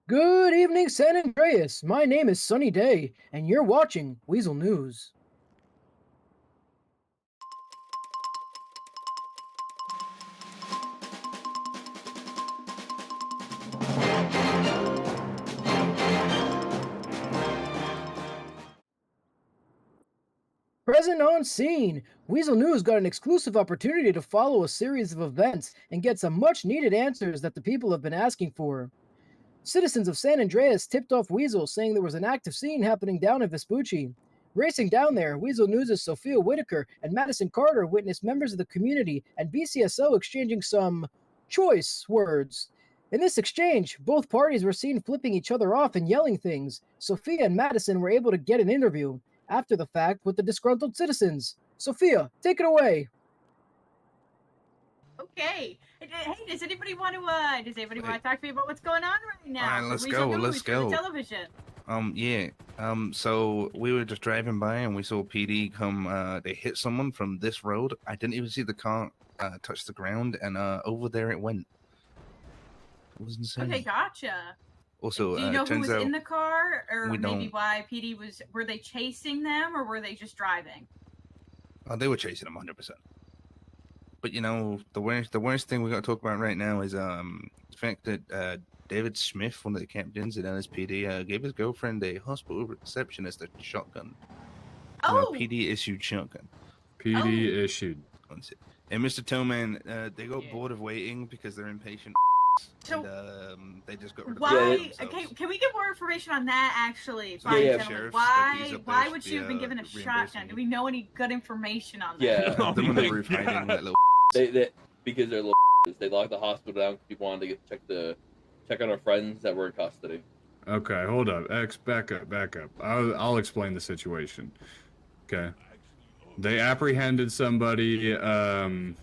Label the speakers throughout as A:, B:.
A: Good evening, San Andreas. My name is Sunny Day, and you're watching Weazel News. Present on scene, Weazel News got an exclusive opportunity to follow a series of events and get some much needed answers that the people have been asking for. Citizens of San Andreas tipped off Weazel saying there was an active scene happening down in Vespucci. Racing down there, Weazel News' Sophia Whitaker and Madison Carter witnessed members of the community and BCSO exchanging some choice words. In this exchange, both parties were seen flipping each other off and yelling things. Sophia and Madison were able to get an interview after the fact with the disgruntled citizens. Sophia, take it away.
B: Okay. Hey, does anybody want to talk to me about what's going on right now?
C: All right, let's go. Let's go.
B: Television.
C: Yeah. So we were just driving by and we saw PD come. They hit someone from this road. I didn't even see the car touch the ground, and over there it went. It was insane.
B: Okay, gotcha.
C: Also,
B: do you know who was
C: out
B: in the car, or
C: we
B: maybe
C: don't.
B: why PD was? Were they chasing them, or were they just driving?
C: They were chasing them 100%. But you know, the worst thing we got to talk about right now is the fact that David Smith, one of the captains at LSPD, gave his girlfriend a hospital receptionist a shotgun.
B: Oh,
C: PD issued shotgun.
D: PD issued.
C: And Mr. Tillman, they got bored of waiting because they're impatient.
B: So
C: and they just got rid of
B: why? Okay, can we get more information on that? Actually, fine, gentlemen. Why would she have been given a shotgun? Do we know any good information on that?
E: Yeah,
C: them on the roof hiding that little.
E: They because they're little. They locked the hospital down because people wanted to check on our friends that were in custody.
D: Okay, hold up. Back up. I'll explain the situation. Okay. They apprehended somebody and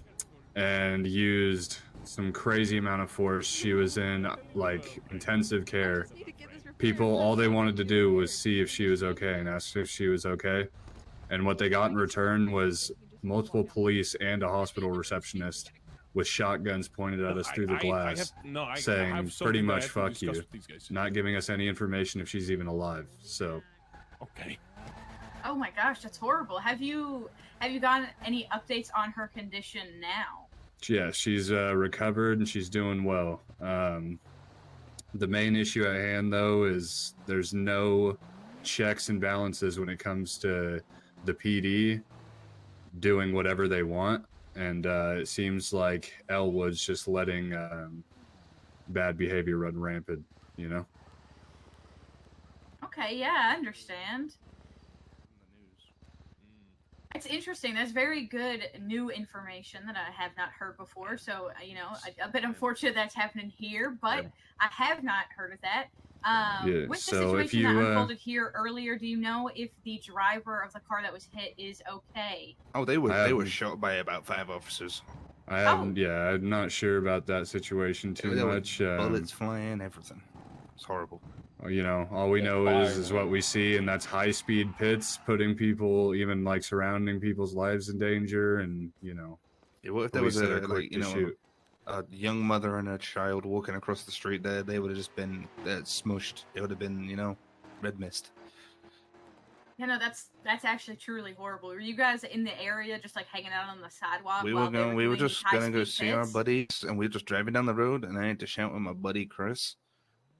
D: used some crazy amount of force. She was in like intensive care. People, all they wanted to do was see if she was okay and ask if she was okay. And what they got in return was multiple police and a hospital receptionist with shotguns pointed at us through the glass, saying pretty much fuck you, not giving us any information if she's even alive. So
F: okay.
B: Oh my gosh, that's horrible. Have you gotten any updates on her condition now?
D: yeah, she's recovered and she's doing well. The main issue at hand though is there's no checks and balances when it comes to the PD doing whatever they want, and it seems like Elwood's just letting bad behavior run rampant, you know?
B: Okay, yeah, I understand. It's interesting. That's very good new information that I have not heard before. So, you know, a bit unfortunate that's happening here, but I have not heard of that. With the situation that unfolded here earlier, do you know if the driver of the car that was hit is okay?
C: Oh, they were shot by about 5 officers.
D: I haven't. Yeah, I'm not sure about that situation too much.
C: Bullets flying, everything. It's horrible.
D: You know, all we know is what we see, and that's high-speed pits, putting people, even like surrounding people's lives in danger, and you know.
C: Yeah, what if there was a young mother and a child walking across the street there? They would have just been smushed. It would have been, you know, red mist.
B: Yeah, no, that's actually truly horrible. Were you guys in the area, just like hanging out on the sidewalk?
C: We were just gonna go see our buddies, and we were just driving down the road, and I had to shout at my buddy Chris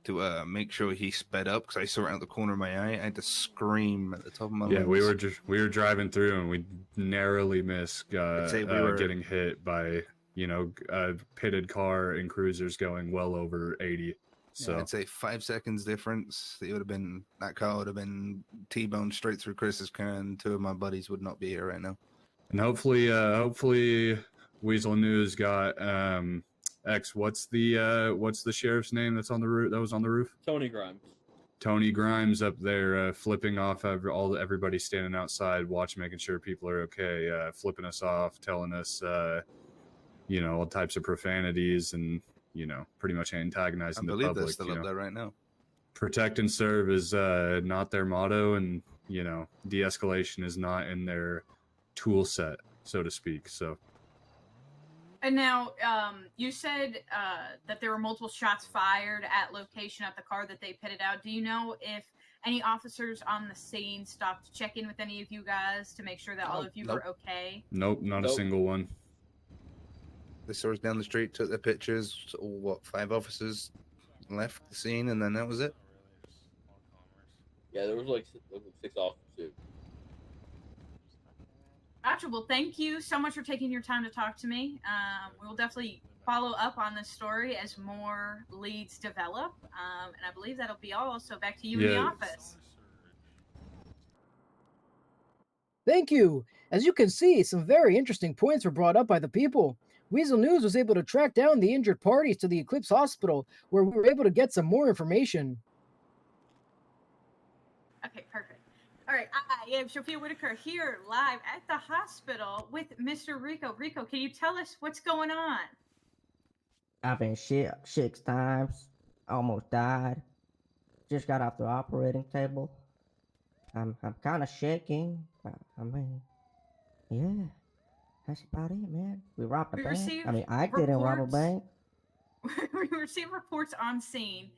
C: to make sure he sped up because I saw it out the corner of my eye. I had to scream at the top of my lungs.
D: Yeah, we were driving through and we narrowly missed getting hit by, you know, a pitted car and cruisers going well over 80. So
C: yeah, I'd say 5 seconds difference. That car would have been T-boned straight through Chris's car, and 2 of my buddies would not be here right now.
D: And hopefully Weazel News got what's the sheriff's name that was on the roof?
E: Tony Grimes.
D: Tony Grimes up there flipping off everybody standing outside, making sure people are okay, flipping us off, telling us, you know, all types of profanities, and you know, pretty much antagonizing the public. I believe they're still up
C: there right now.
D: Protect and serve is not their motto, and you know, de-escalation is not in their tool set, so to speak. So.
B: And now, you said that there were multiple shots fired at location at the car that they pitted out. Do you know if any officers on the scene stopped to check in with any of you guys to make sure that all of you were okay?
D: Nope, not a single one.
C: They saw us down the street, took their pictures. What, 5 officers left the scene, and then that was it?
E: Yeah, there was like 6 officers.
B: Gotcha. Well, thank you so much for taking your time to talk to me. We will definitely follow up on this story as more leads develop. And I believe that'll be all. So back to you in the office.
A: Thank you. As you can see, some very interesting points were brought up by the people. Weazel News was able to track down the injured parties to the Eclipse Hospital, where we were able to get some more information.
B: Okay, perfect. All right, I am Sophia Whitaker here live at the hospital with Mr. Rico. Rico, can you tell us what's going on?
F: I've been shit 6 times, almost died, just got off the operating table. I'm kind of shaking. I mean, yeah, that's about it, man. We robbed a bank. I mean, I didn't rob a bank.
B: We received reports on scene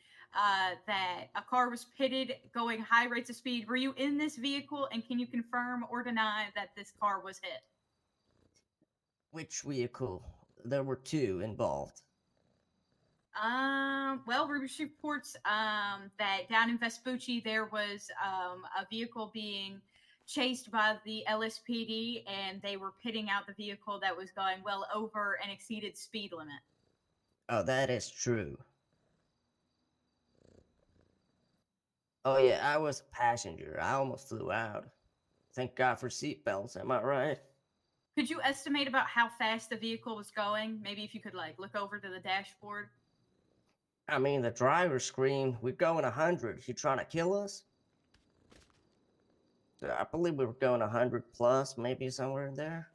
B: that a car was pitted going high rates of speed. Were you in this vehicle, and can you confirm or deny that this car was hit?
F: Which vehicle? There were 2 involved.
B: Well, we received reports that down in Vespucci there was a vehicle being chased by the LSPD, and they were pitting out the vehicle that was going well over an exceeded speed limit.
F: Oh, that is true. Oh yeah, I was a passenger. I almost flew out. Thank God for seatbelts, am I right?
B: Could you estimate about how fast the vehicle was going? Maybe if you could look over to the dashboard.
F: I mean, the driver screamed, "We're going 100. You trying to kill us?" I believe we were going 100 plus, maybe somewhere in there.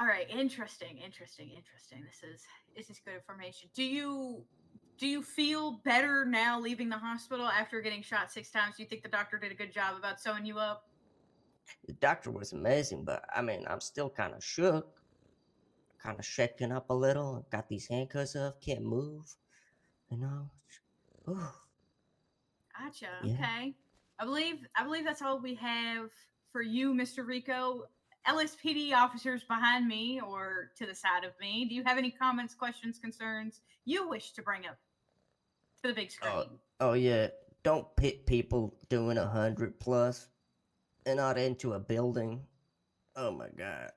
B: All right, interesting. This is good information. Do you feel better now leaving the hospital after getting shot 6 times? Do you think the doctor did a good job about sewing you up?
F: The doctor was amazing, but I mean, I'm still kind of shook. Kind of shaking up a little. Got these handcuffs up, can't move. You know? Ooh.
B: Gotcha.
F: Yeah.
B: Okay. I believe that's all we have for you, Mr. Rico. LSPD officers behind me or to the side of me. Do you have any comments, questions, concerns you wish to bring up to the big screen?
F: Oh yeah. Don't pit people doing 100 plus and not into a building. Oh my God.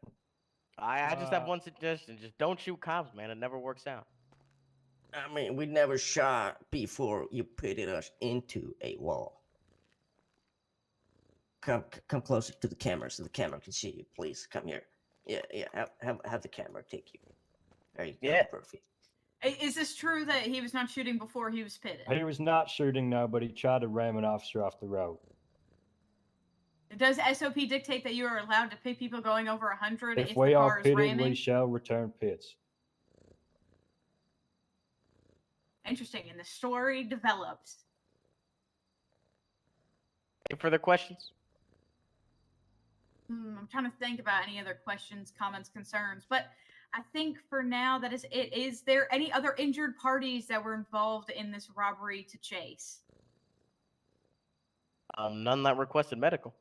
G: I just have one suggestion. Just don't shoot cops, man. It never works out.
F: I mean, we never shot before you pitted us into a wall. Come closer to the camera so the camera can see you, please. Come here. Yeah. Have the camera take you. There you go.
G: Yeah.
F: Perfect.
B: Is this true that he was not shooting before he was pitted?
H: He was not shooting, no, but he tried to ram an officer off the road.
B: Does SOP dictate that you are allowed to pit people going over 100
H: If
B: if
H: we
B: the
H: are
B: car is
H: pitted,
B: ramming?
H: we shall return pits.
B: Interesting. And the story develops.
G: Any further questions?
B: I'm trying to think about any other questions, comments, concerns, but I think for now that is it. Is there any other injured parties that were involved in this robbery to chase?
G: None that requested medical.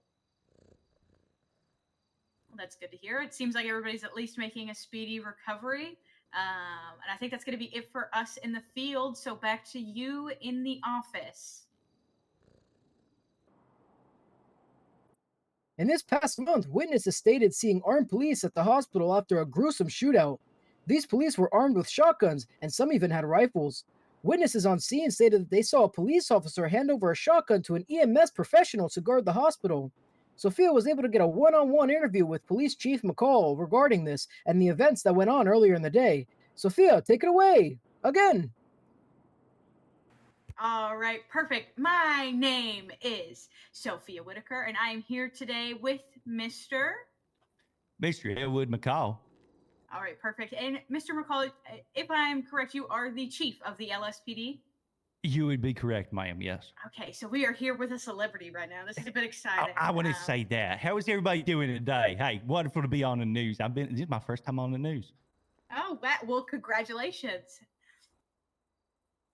B: Well, that's good to hear. It seems like everybody's at least making a speedy recovery. And I think that's going to be it for us in the field. So back to you in the office.
A: In this past month, witnesses stated seeing armed police at the hospital after a gruesome shootout. These police were armed with shotguns, and some even had rifles. Witnesses on scene stated that they saw a police officer hand over a shotgun to an EMS professional to guard the hospital. Sophia was able to get a one-on-one interview with Police Chief McCall regarding this and the events that went on earlier in the day. Sophia, take it away. Again.
B: All right, perfect. My name is Sophia Whitaker, and I am here today with Mr.
I: Edward McCall.
B: All right, perfect. And Mr. McCall, if I'm correct, you are the chief of the LSPD?
I: You would be correct, ma'am. Yes.
B: Okay, so we are here with a celebrity right now. This is a bit
I: I,
B: exciting.
I: I want to say that. How is everybody doing today? Hey, wonderful to be on the news. This is my first time on the news.
B: Oh, well, congratulations.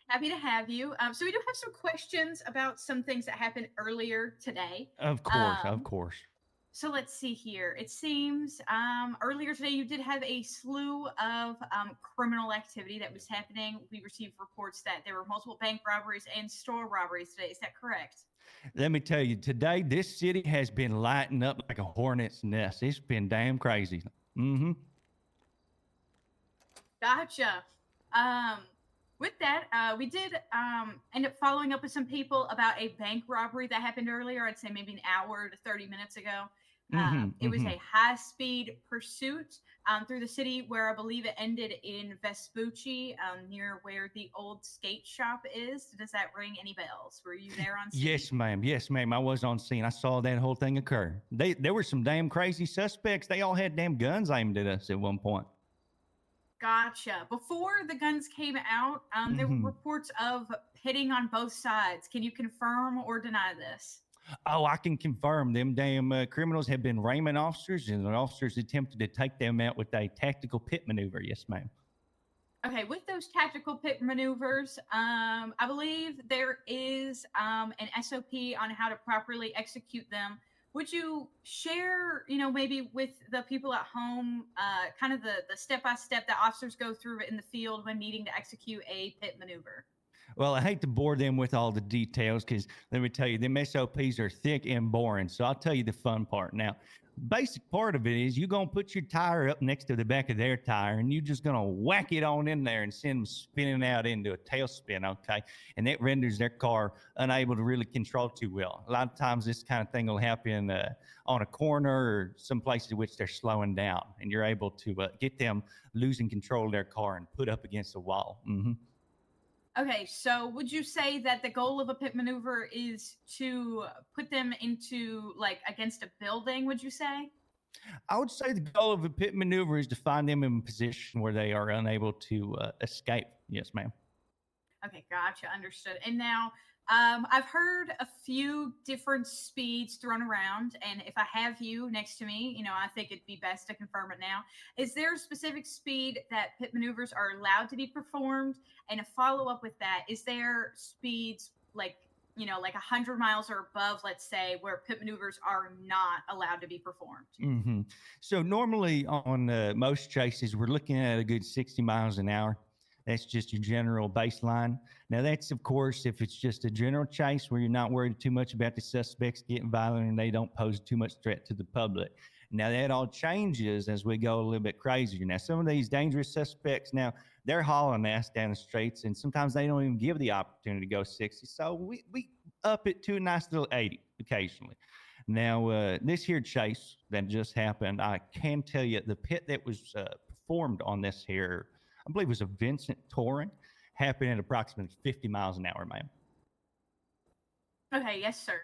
B: Happy to have you. So we do have some questions about some things that happened earlier today.
I: Of course.
B: So let's see here. It seems earlier today you did have a slew of criminal activity that was happening. We received reports that there were multiple bank robberies and store robberies today. Is that correct?
I: Let me tell you, today this city has been lighting up like a hornet's nest. It's been damn crazy. Mm-hmm.
B: Gotcha. With that, we did end up following up with some people about a bank robbery that happened earlier. I'd say maybe an hour to 30 minutes ago. It was a high-speed pursuit through the city where I believe it ended in Vespucci, near where the old skate shop is. Does that ring any bells? Were you there on scene?
I: Yes, ma'am. Yes, ma'am. I was on scene. I saw that whole thing occur. There were some damn crazy suspects. They all had damn guns aimed at us at one point.
B: Gotcha. Before the guns came out, there were reports of pitting on both sides. Can you confirm or deny this?
I: Oh, I can confirm them damn criminals have been ramming officers, and the officers attempted to take them out with a tactical pit maneuver. Yes, ma'am.
B: Okay, with those tactical pit maneuvers, I believe there is an SOP on how to properly execute them. Would you share, maybe with the people at home, kind of the step-by-step that officers go through in the field when needing to execute a pit maneuver?
I: Well, I hate to bore them with all the details because let me tell you, them SOPs are thick and boring. So I'll tell you the fun part. Now, basic part of it is you're going to put your tire up next to the back of their tire and you're just going to whack it on in there and send them spinning out into a tailspin, okay? And that renders their car unable to really control too well. A lot of times this kind of thing will happen on a corner or some places in which they're slowing down and you're able to get them losing control of their car and put up against a wall. Mm-hmm.
B: Okay, so would you say that the goal of a pit maneuver is to put them into, like, against a building, would you say?
I: I would say the goal of a pit maneuver is to find them in a position where they are unable to escape. Yes, ma'am.
B: Okay, gotcha, understood. And now, I've heard a few different speeds thrown around, and if I have you next to me, I think it'd be best to confirm it now. Is there a specific speed that pit maneuvers are allowed to be performed? And a follow up with that, is there speeds like 100 miles or above, let's say, where pit maneuvers are not allowed to be performed?
I: Mm-hmm. So normally on most chases, we're looking at a good 60 miles an hour. That's just your general baseline. Now, that's, of course, if it's just a general chase where you're not worried too much about the suspects getting violent and they don't pose too much threat to the public. Now, that all changes as we go a little bit crazier. Now, some of these dangerous suspects, now, they're hauling ass down the streets, and sometimes they don't even give the opportunity to go 60. So we up it to a nice little 80 occasionally. Now, this here chase that just happened, I can tell you the pit that was performed on this here, I believe it was a Vincent touring, happened at approximately 50 miles an hour, ma'am.
B: Okay, yes, sir.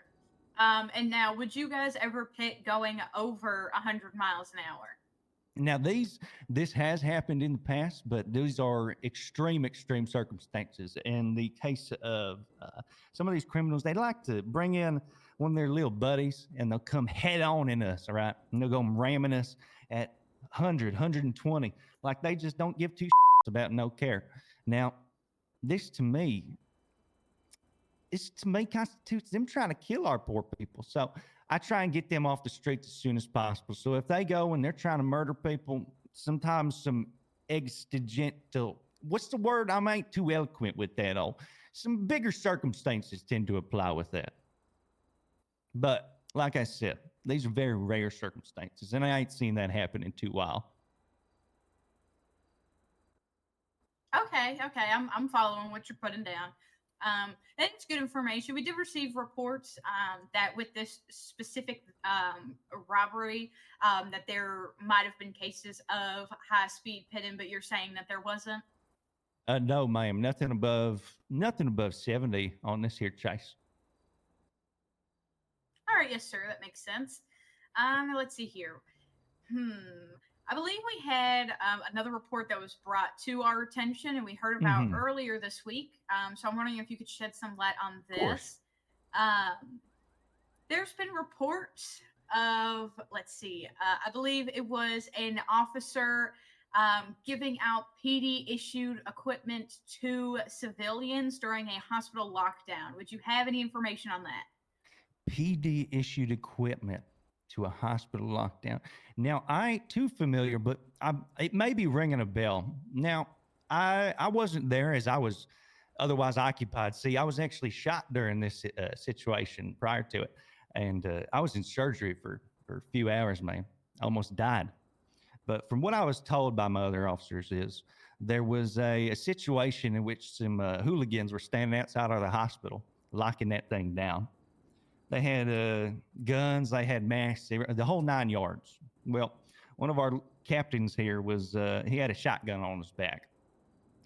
B: And now, would you guys ever pit going over 100 miles an hour?
I: Now, this has happened in the past, but these are extreme circumstances. In the case of some of these criminals, they like to bring in one of their little buddies, and they'll come head on in us, all right? And they'll go ramming us at 100, 120. Like they just don't give two about no care. Now, this to me constitutes them trying to kill our poor people. So I try and get them off the streets as soon as possible. So if they go and they're trying to murder people, sometimes some extigental, what's the word? I ain't too eloquent with that. Some bigger circumstances tend to apply with that. But like I said, these are very rare circumstances, and I ain't seen that happen in too while.
B: Okay, I'm following what you're putting down. That's good information. We did receive reports that with this specific robbery, that there might have been cases of high-speed pitting, but you're saying that there wasn't?
I: No, ma'am. Nothing above 70 on this here chase.
B: All right, yes, sir. That makes sense. Let's see here. I believe we had another report that was brought to our attention and we heard about earlier this week. So I'm wondering if you could shed some light on this. There's been reports of, let's see, I believe it was an officer giving out PD-issued equipment to civilians during a hospital lockdown. Would you have any information on that?
I: PD-issued equipment to a hospital lockdown. Now, I ain't too familiar, but it may be ringing a bell. Now, I wasn't there as I was otherwise occupied. See, I was actually shot during this situation prior to it. And I was in surgery for a few hours, man. I almost died. But from what I was told by my other officers is there was a situation in which some hooligans were standing outside of the hospital, locking that thing down. They had guns, they had masks, the whole 9 yards. Well, one of our captains here was, he had a shotgun on his back.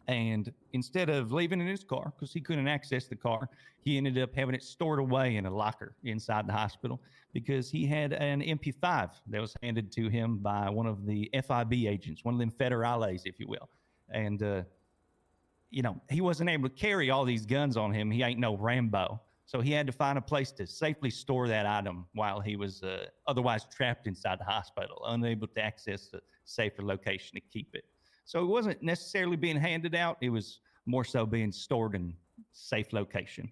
I: And instead of leaving it in his car, because he couldn't access the car, he ended up having it stored away in a locker inside the hospital because he had an MP5 that was handed to him by one of the FIB agents, one of them federales, if you will. And, you know, he wasn't able to carry all these guns on him. He ain't no Rambo. So he had to find a place to safely store that item while he was otherwise trapped inside the hospital, unable to access a safer location to keep it. So it wasn't necessarily being handed out. It was more so being stored in safe location.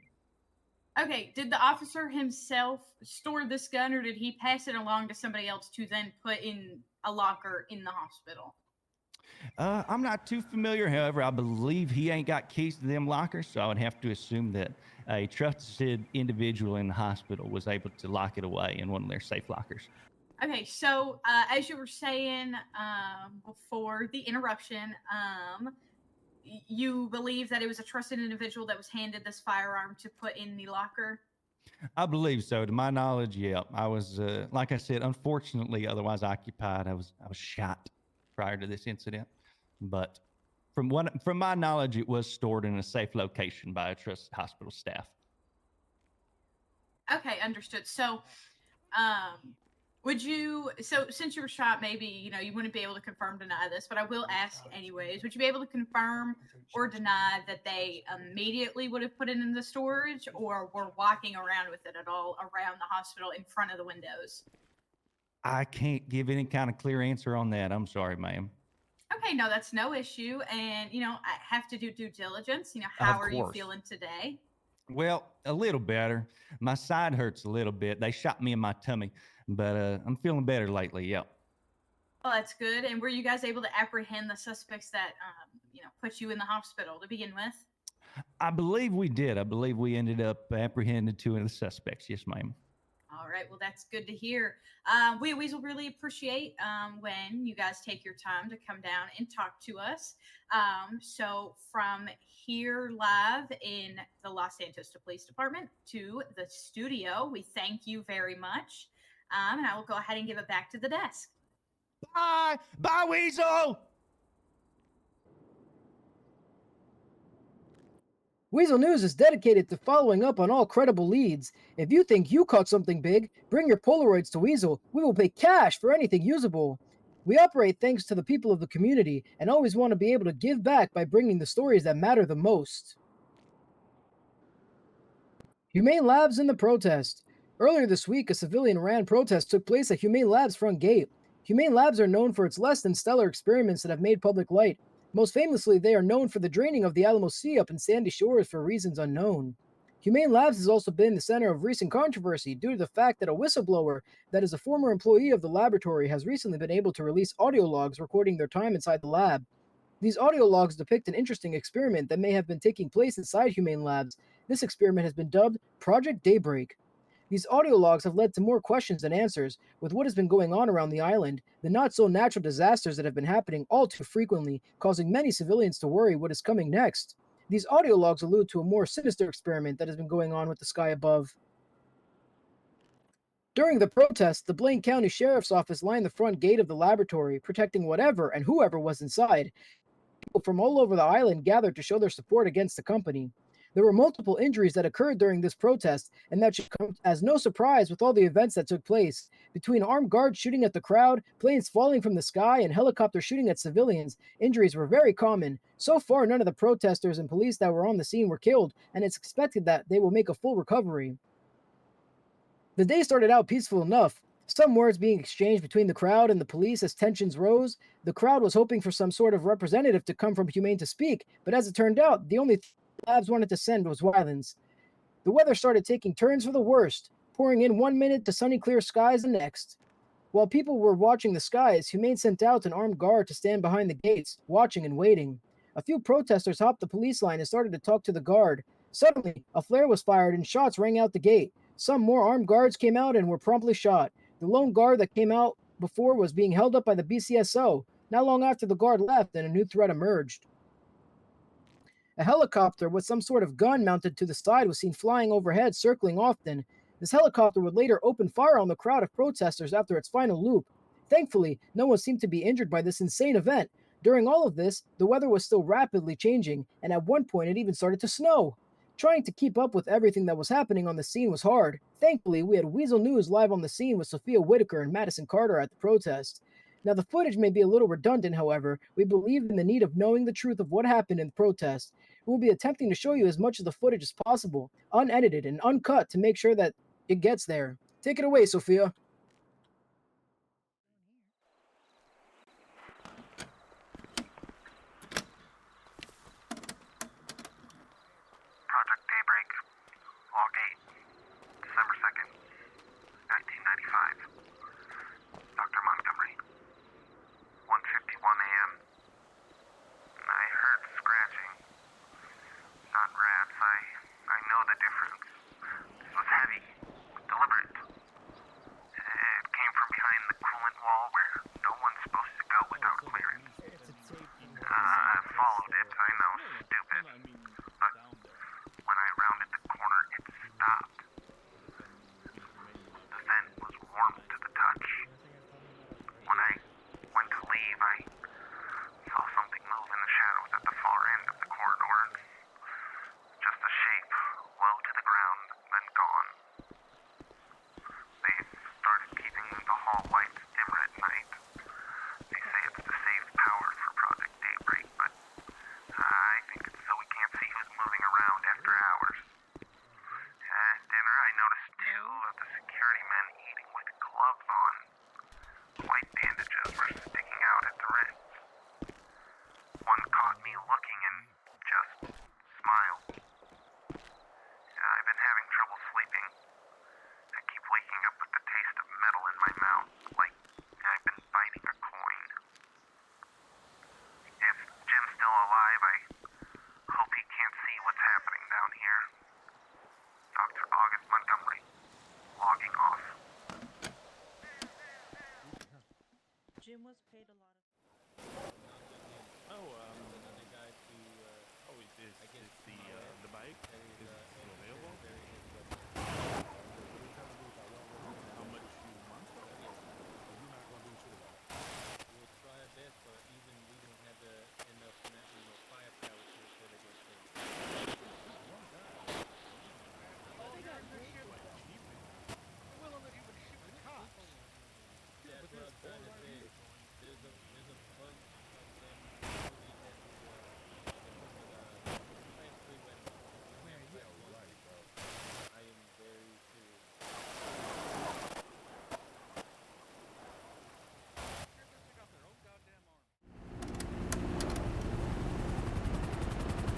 B: Okay, did the officer himself store this gun or did he pass it along to somebody else to then put in a locker in the hospital?
I: I'm not too familiar. However, I believe he ain't got keys to them lockers, so I would have to assume that a trusted individual in the hospital was able to lock it away in one of their safe lockers.
B: Okay, so as you were saying before the interruption, you believe that it was a trusted individual that was handed this firearm to put in the locker?
I: I believe so. To my knowledge, yeah. I was, like I said, unfortunately, otherwise occupied. I was shot prior to this incident, but from my knowledge, it was stored in a safe location by a trusted hospital staff.
B: Okay, understood. So, since you were shot, maybe, you know, you wouldn't be able to confirm, deny this, but I will ask anyways, would you be able to confirm or deny that they immediately would have put it in the storage or were walking around with it at all around the hospital in front of the windows?
I: I can't give any kind of clear answer on that. I'm sorry, ma'am.
B: Okay, no, that's no issue. And, you know, I have to do due diligence. You know, how are you feeling today?
I: Well, a little better. My side hurts a little bit. They shot me in my tummy, but I'm feeling better lately. Yep.
B: Well, that's good. And were you guys able to apprehend the suspects that, you know, put you in the hospital to begin with?
I: I believe we did. I believe we ended up apprehending 2 of the suspects. Yes, ma'am.
B: All right. Well, that's good to hear. We at Weazel really appreciate when you guys take your time to come down and talk to us. So from here live in the Los Santos Police Department to the studio, we thank you very much. And I will go ahead and give it back to the desk.
I: Bye. Bye, Weazel.
A: Weazel News is dedicated to following up on all credible leads. If you think you caught something big, bring your Polaroids to Weazel. We will pay cash for anything usable. We operate thanks to the people of the community and always want to be able to give back by bringing the stories that matter the most. Humane Labs in the protest. Earlier this week, a civilian-ran protest took place at Humane Labs' front gate. Humane Labs are known for its less than stellar experiments that have made public light. Most famously, they are known for the draining of the Alamo Sea up in Sandy Shores for reasons unknown. Humane Labs has also been the center of recent controversy due to the fact that a whistleblower that is a former employee of the laboratory has recently been able to release audio logs recording their time inside the lab. These audio logs depict an interesting experiment that may have been taking place inside Humane Labs. This experiment has been dubbed Project Daybreak. These audio logs have led to more questions than answers, with what has been going on around the island, the not-so-natural disasters that have been happening all too frequently, causing many civilians to worry what is coming next. These audio logs allude to a more sinister experiment that has been going on with the sky above. During the protest, the Blaine County Sheriff's Office lined the front gate of the laboratory, protecting whatever and whoever was inside. People from all over the island gathered to show their support against the company. There were multiple injuries that occurred during this protest, and that should come as no surprise with all the events that took place. Between armed guards shooting at the crowd, planes falling from the sky, and helicopters shooting at civilians, injuries were very common. So far, none of the protesters and police that were on the scene were killed, and it's expected that they will make a full recovery. The day started out peaceful enough, some words being exchanged between the crowd and the police as tensions rose. The crowd was hoping for some sort of representative to come from Humane to speak, but as it turned out, the only labs wanted to send was violence. The weather started taking turns for the worst, pouring in 1 minute to sunny clear skies the next. While people were watching the skies, Humane sent out an armed guard to stand behind the gates, watching and waiting. A few protesters hopped the police line and started to talk to the guard. Suddenly, a flare was fired and shots rang out the gate. Some more armed guards came out and were promptly shot. The lone guard that came out before was being held up by the BCSO. Not long after the guard left, and a new threat emerged. A helicopter with some sort of gun mounted to the side was seen flying overhead, circling often. This helicopter would later open fire on the crowd of protesters after its final loop. Thankfully, no one seemed to be injured by this insane event. During all of this, the weather was still rapidly changing, and at one point it even started to snow. Trying to keep up with everything that was happening on the scene was hard. Thankfully, we had Weazel News live on the scene with Sophia Whitaker and Madison Carter at the protest. Now, the footage may be a little redundant, however. We believe in the need of knowing the truth of what happened in the protest. We will be attempting to show you as much of the footage as possible, unedited and uncut, to make sure that it gets there. Take it away, Sophia.
J: Project Daybreak, Log 8, December 2nd, 1995. Dr. Montgomery, 1:51 a.m. I heard scratching. Not rats. I know the difference. This was heavy, deliberate. It came from behind the coolant wall where no one's supposed to go without clearance. I followed it. I know, stupid. But when I rounded the corner, it stopped. The vent was warm to the touch. When I went to leave, I saw something move in the shadows at the far end of the corridor. Just a shape, low to the ground, then gone. They've started keeping the hall lights dimmer at night. They say it's to save power for Project Daybreak, but I think it's so we can't see who's moving around after hours. At dinner, I noticed two of the security men eating with gloves on. White bandages were sticking out at the wrists. One caught me looking and just smiled. I've been having trouble sleeping. I keep waking up with the taste of metal in my mouth, like I've been biting a coin. If Jim's still alive, I hope he can't see what's happening down here. Dr. August Montgomery, logging off.
K: Jim was paid a lot of.
L: The bike is still available. How much you want? You're not going to do shit about it. We'll try our best, but even we don't have enough firepower to so they get things. That's what I'm trying to say. There's a bunch of them. I am very serious.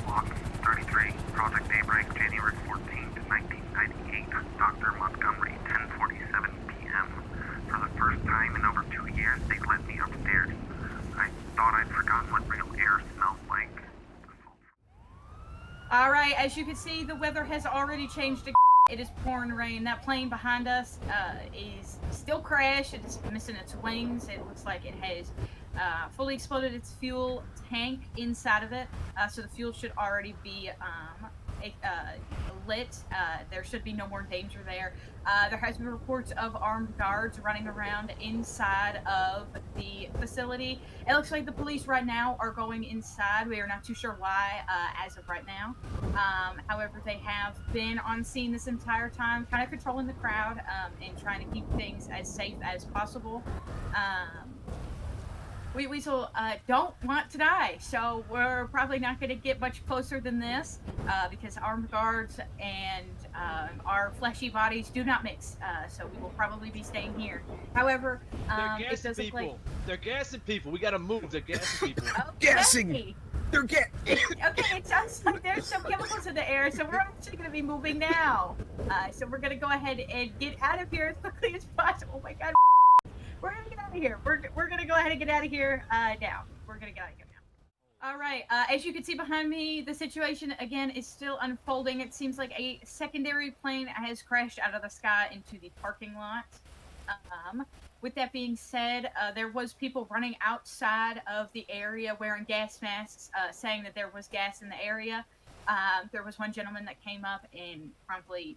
J: Log 33, Project Daybreak, January 14th, 1998. Dr. Montgomery, 10:47 p.m. For the first time in over 2 years, they let me upstairs. I thought I'd forgotten what real air smelled like.
B: All right, as you can see, the weather has already changed again. It is pouring rain. That plane behind us is still crashed. It's missing its wings. It looks like it has fully exploded its fuel tank inside of it. So the fuel should already be lit. There should be no more danger there. There has been reports of armed guards running around inside of the facility. It looks like the police right now are going inside. We are not too sure why as of right now. However, they have been on scene this entire time, kind of controlling the crowd and trying to keep things as safe as possible. We Weazel don't want to die, so we're probably not going to get much closer than this because armed guards and our fleshy bodies do not mix. So we will probably be staying here. However, it does look like
L: they're gassing people. We gotta move. They're gassing people.
B: gassing. Okay, it sounds like there's some chemicals in the air, so we're actually going to be moving now. So we're going to go ahead and get out of here as quickly as possible. Oh my God. We're gonna get out of here. We're gonna go ahead and get out of here now. We're gonna get out of here now. All right. As you can see behind me, the situation again is still unfolding. It seems like a secondary plane has crashed out of the sky into the parking lot. With that being said, there was people running outside of the area wearing gas masks, saying that there was gas in the area. There was one gentleman that came up and promptly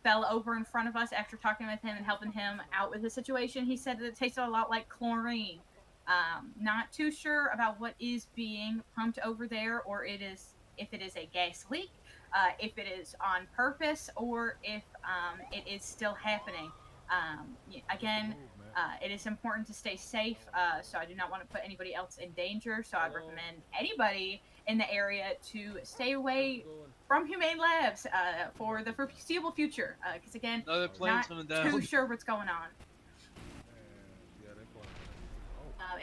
B: fell over in front of us after talking with him and helping him out with the situation. He said that it tasted a lot like chlorine. Not too sure about what is being pumped over there, or if it is a gas leak, if it is on purpose, or if it is still happening. Again, it is important to stay safe, so I do not want to put anybody else in danger. So I'd recommend anybody in the area to stay away from Humane Labs for the foreseeable future, because again, not too sure what's going on.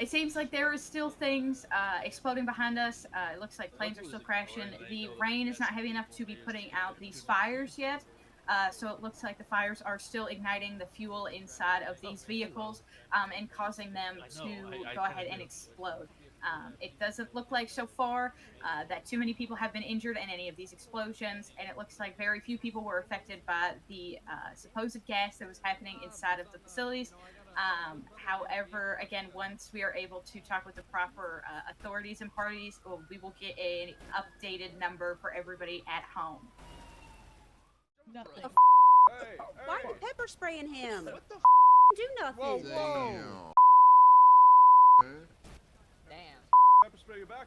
B: It seems like there is still things exploding behind us. It looks like planes are still crashing. The rain is not heavy enough to be putting out these fires yet. So it looks like the fires are still igniting the fuel inside of these vehicles and causing them to go ahead and explode. It doesn't look like so far that too many people have been injured in any of these explosions, and it looks like very few people were affected by the supposed gas that was happening inside of the facilities. However, again, once we are able to talk with the proper authorities and parties, we will get an updated number for everybody at home.
M: Nothing. Why are you pepper spraying him? What the do nothing.
N: Whoa.
M: Damn.
N: Pepper spray your back.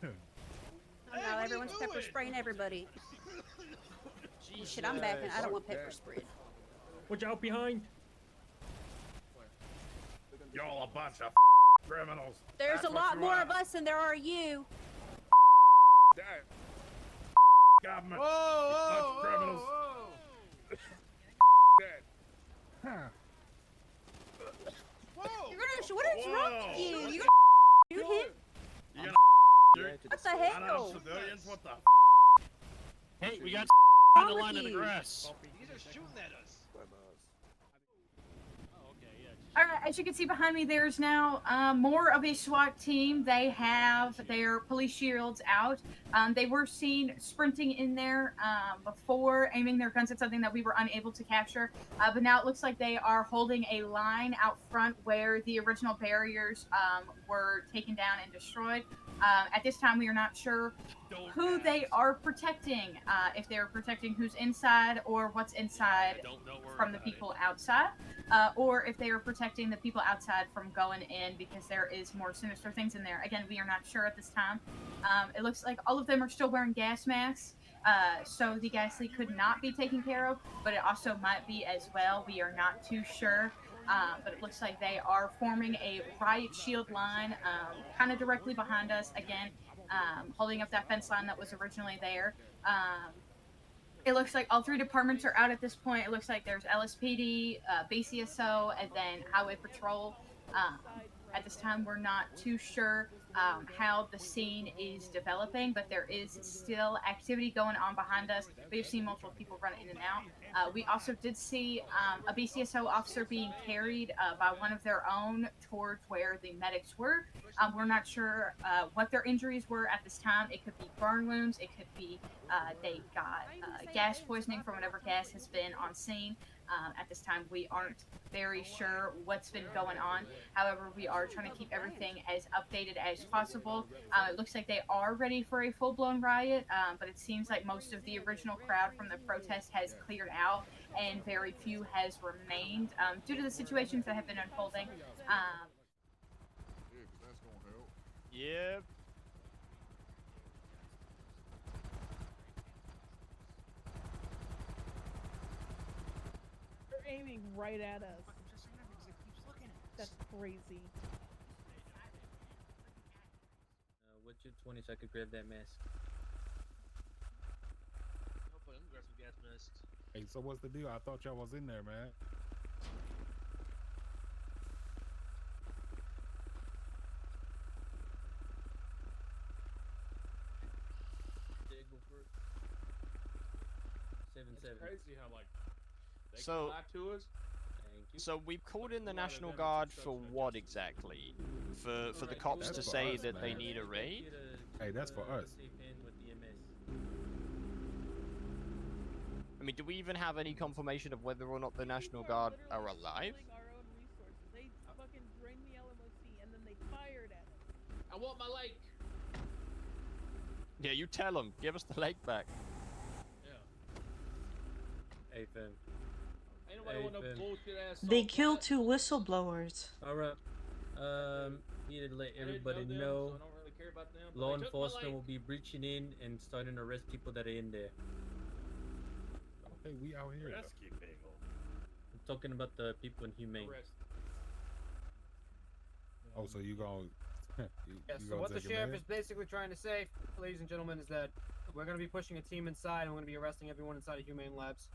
M: Oh no, everyone's pepper spraying everybody. Well, shit, I'm backing. I don't want pepper sprayed.
L: Watch out behind.
N: Y'all a bunch of criminals.
M: There's a lot more of us than there are you.
N: Government.
L: Whoa,
N: Bunch of criminals.
M: Whoa. You're gonna. What is wrong with you? You're gonna shoot him?
N: You gonna
M: What the hell?
N: civilians? What the?
L: Hey, we got
M: on
L: the line of the grass.
N: These are shooting at us.
B: All right, as you can see behind me, there's now more of a SWAT team. They have their police shields out. They were seen sprinting in there before, aiming their guns at something that we were unable to capture. But now it looks like they are holding a line out front where the original barriers were taken down and destroyed. At this time, we are not sure who they are protecting, if they're protecting who's inside or what's inside from the people outside, or if they are protecting the people outside from going in because there is more sinister things in there. Again, we are not sure at this time. It looks like all of them are still wearing gas masks, so the gas leak could not be taken care of, but it also might be as well. We are not too sure. But it looks like they are forming a riot shield line kind of directly behind us, again, holding up that fence line that was originally there. It looks like all three departments are out at this point. It looks like there's LSPD, BCSO, and then Highway Patrol. At this time, we're not too sure how the scene is developing, but there is still activity going on behind us. We've seen multiple people run in and out. We also did see a BCSO officer being carried by one of their own towards where the medics were. We're not sure what their injuries were at this time. It could be burn wounds. It could be they got gas poisoning from whatever gas has been on scene. At this time, we aren't very sure what's been going on. However, we are trying to keep everything as updated as possible. It looks like they are ready for a full-blown riot, but it seems like most of the original crowd from the protest has cleared out, and very few has remained due to the situations that have been unfolding.
G: Yep.
K: They're aiming right at us. That's crazy.
L: What's your 20 so I could grab that mask?
N: Hopefully, I'm gonna grab some gas masks.
O: Hey, so what's the deal? I thought y'all was in there, man.
L: Go for it. 7-7.
N: Crazy how like they
G: So-
N: can lie to us.
L: Thank you.
G: So we've called in the National Guard for what exactly? For the cops
O: That's
G: to
O: for
G: say
O: us,
G: that they
O: man.
G: need a raid?
O: Hey, that's for us.
L: Safe hand with the MS.
G: I mean, do we even have any confirmation of whether or not the National Guard are alive?
K: Our own resources. They fucking drained the LMOC and then they fired at us.
N: I want my lake.
G: Yeah, you tell them. Give us the lake back.
N: Yeah.
L: Hey, fam.
N: Ain't nobody
L: Hey,
N: want no
L: fam.
N: bullshit ass.
P: They
N: salt
P: killed
N: flat.
P: 2 whistleblowers.
L: Alright. Need to let
N: I didn't
L: everybody
N: them,
L: know.
N: so I don't really care about them, but
L: Law
N: they took my
L: enforcement
N: lake.
L: will be breaching in and starting to arrest people that are in there.
O: Hey, we out here. though.
N: Rescue people.
L: I'm talking about the people in Humane.
N: Arrest.
O: Oh, so you gonna?
Q: Yeah, so what the sheriff is basically trying to say, ladies and gentlemen, is that we're going to be pushing a team inside and we're going to be arresting everyone inside of Humane Labs.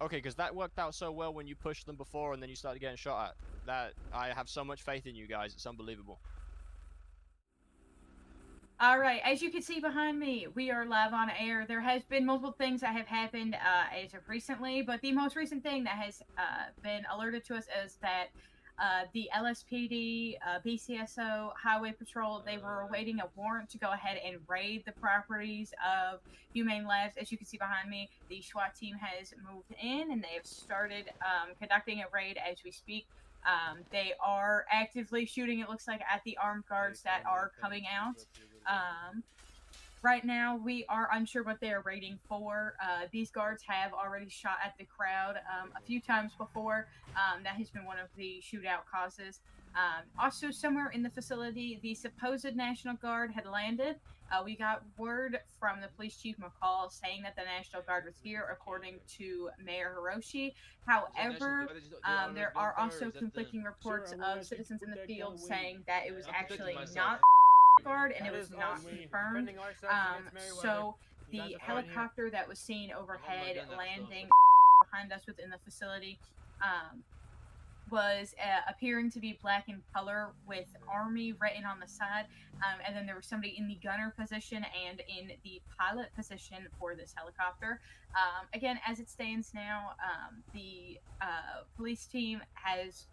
G: Okay, because that worked out so well when you pushed them before and then you started getting shot at. That I have so much faith in you guys. It's unbelievable.
B: All right, as you can see behind me, we are live on air. There has been multiple things that have happened as of recently, but the most recent thing that has been alerted to us is that the LSPD, BCSO, Highway Patrol, they were awaiting a warrant to go ahead and raid the properties of Humane Labs. As you can see behind me, the SWAT team has moved in and they have started conducting a raid as we speak. They are actively shooting, it looks like, at the armed guards that are coming out. Right now, we are unsure what they are raiding for. These guards have already shot at the crowd a few times before. That has been one of the shootout causes. Also, somewhere in the facility, the supposed National Guard had landed. We got word from the police chief McCall saying that the National Guard was here, according to Mayor Hiroshi. However, there are also conflicting reports of citizens in the field saying that it was actually not Guard and it was not confirmed. So the helicopter that was seen overhead landing behind us within the facility was appearing to be black in color with Army written on the side, and then there was somebody in the gunner position and in the pilot position for this helicopter. Again, as it stands now, the police team has